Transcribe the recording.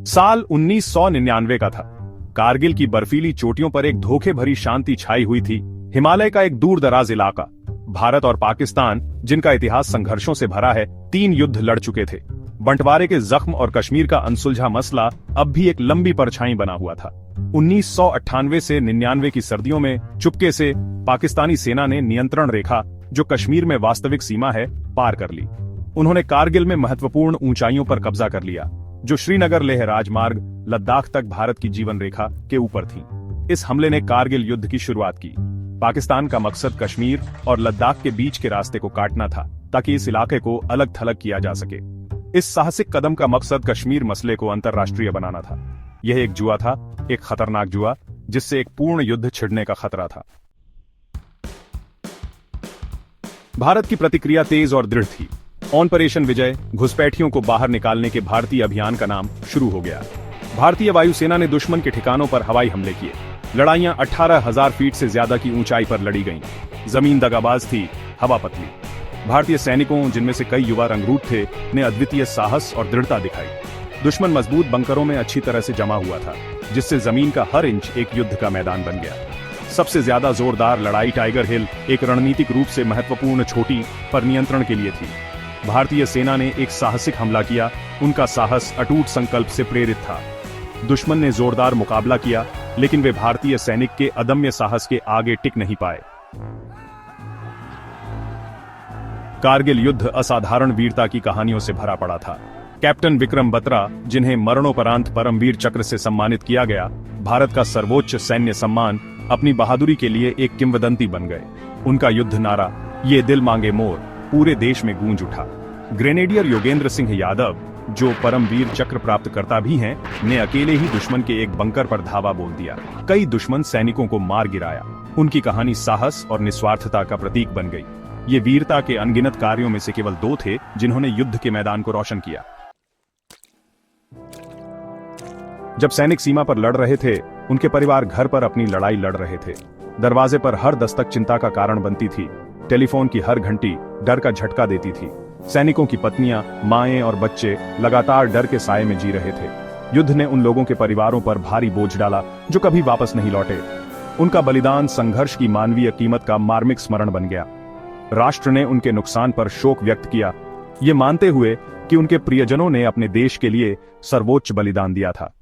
साल 1999 का था। कारगिल की बर्फीली चोटियों पर एक धोखे भरी शांति छाई हुई थी। हिमालय का एक दूर दराज इलाका। भारत और पाकिस्तान, जिनका इतिहास संघर्षों से भरा है, 3 युद्ध लड़ चुके थे। बंटवारे के जख्म और कश्मीर का अनसुलझा मसला अब भी एक लंबी परछाई बना हुआ था। 1998 से 99 की सर्दियों में चुपके से पाकिस्तानी सेना ने नियंत्रण रेखा, जो कश्मीर में वास्तविक सीमा है, पार कर ली। उन्होंने कारगिल में महत्वपूर्ण ऊंचाइयों पर कब्जा कर लिया, जो श्रीनगर लेह राजमार्ग लद्दाख तक भारत की जीवन रेखा के ऊपर थी। इस हमले ने कारगिल युद्ध की शुरुआत की। पाकिस्तान का मकसद कश्मीर और लद्दाख के बीच के रास्ते को काटना था, ताकि इस इलाके को अलग थलग किया जा सके। इस साहसिक कदम का मकसद कश्मीर मसले को अंतर्राष्ट्रीय बनाना था। यह एक जुआ था, एक खतरनाक जुआ, जिससे एक पूर्ण युद्ध छिड़ने का खतरा था। भारत की प्रतिक्रिया तेज और दृढ़ थी। ऑपरेशन विजय, घुसपैठियों को बाहर निकालने के भारतीय अभियान का नाम शुरू हो गया। भारतीय वायुसेना ने दुश्मन के ठिकानों पर हवाई हमले किए। लड़ाइयां 18,000 फीट से ज्यादा की ऊंचाई पर लड़ी गईं। जमीन दगाबाज थी, हवा पतली। भारतीय सैनिकों, जिनमें से कई युवा रंगरूट थे, ने अद्वितीय साहस और दृढ़ता दिखाई। दुश्मन मजबूत बंकरों में अच्छी तरह से जमा हुआ था, जिससे जमीन का हर इंच एक युद्ध का मैदान बन गया। सबसे ज्यादा जोरदार लड़ाई टाइगर हिल एक रणनीतिक रूप से महत्वपूर्ण चोटी पर नियंत्रण के लिए थी। भारतीय सेना ने एक साहसिक हमला किया। उनका साहस अटूट संकल्प से प्रेरित था। दुश्मन ने जोरदार मुकाबला किया, लेकिन वे भारतीय सैनिक के अदम्य साहस के आगे टिक नहीं पाए। कारगिल युद्ध असाधारण वीरता की कहानियों से भरा पड़ा था। कैप्टन विक्रम बत्रा, जिन्हें मरणोपरांत परमवीर चक्र से सम्मानित किया गया, भारत का सर्वोच्च सैन्य सम्मान, अपनी बहादुरी के लिए एक किंवदंती बन गए। उनका युद्ध नारा, ये दिल मांगे मोर, पूरे देश में गूंज उठा। ग्रेनेडियर योगेंद्र सिंह यादव, जो परमवीर चक्र प्राप्त करता भी हैं, ने अकेले ही दुश्मन के एक बंकर पर धावा बोल दिया। कई दुश्मन सैनिकों को मार गिराया। उनकी कहानी साहस और निस्वार्थता का प्रतीक बन गई। ये वीरता के अनगिनत कार्यों में से केवल 2 थे, जिन्होंने युद्ध के मैदान को रोशन किया। जब सैनिक सीमा पर लड़ रहे थे, उनके परिवार घर पर अपनी लड़ाई लड़ रहे थे। दरवाजे पर हर दस्तक चिंता का कारण बनती थी। टेलीफोन की हर घंटी डर का झटका देती थी। सैनिकों की पत्नियां, माएं और बच्चे लगातार डर के साए में जी रहे थे। युद्ध ने उन लोगों के परिवारों पर भारी बोझ डाला, जो कभी वापस नहीं लौटे। उनका बलिदान संघर्ष की मानवीय कीमत का मार्मिक स्मरण बन गया। राष्ट्र ने उनके नुकसान पर शोक व्यक्त किया, ये मानते हुए कि उनके प्रियजनों ने अपने देश के लिए सर्वोच्च बलिदान दिया था।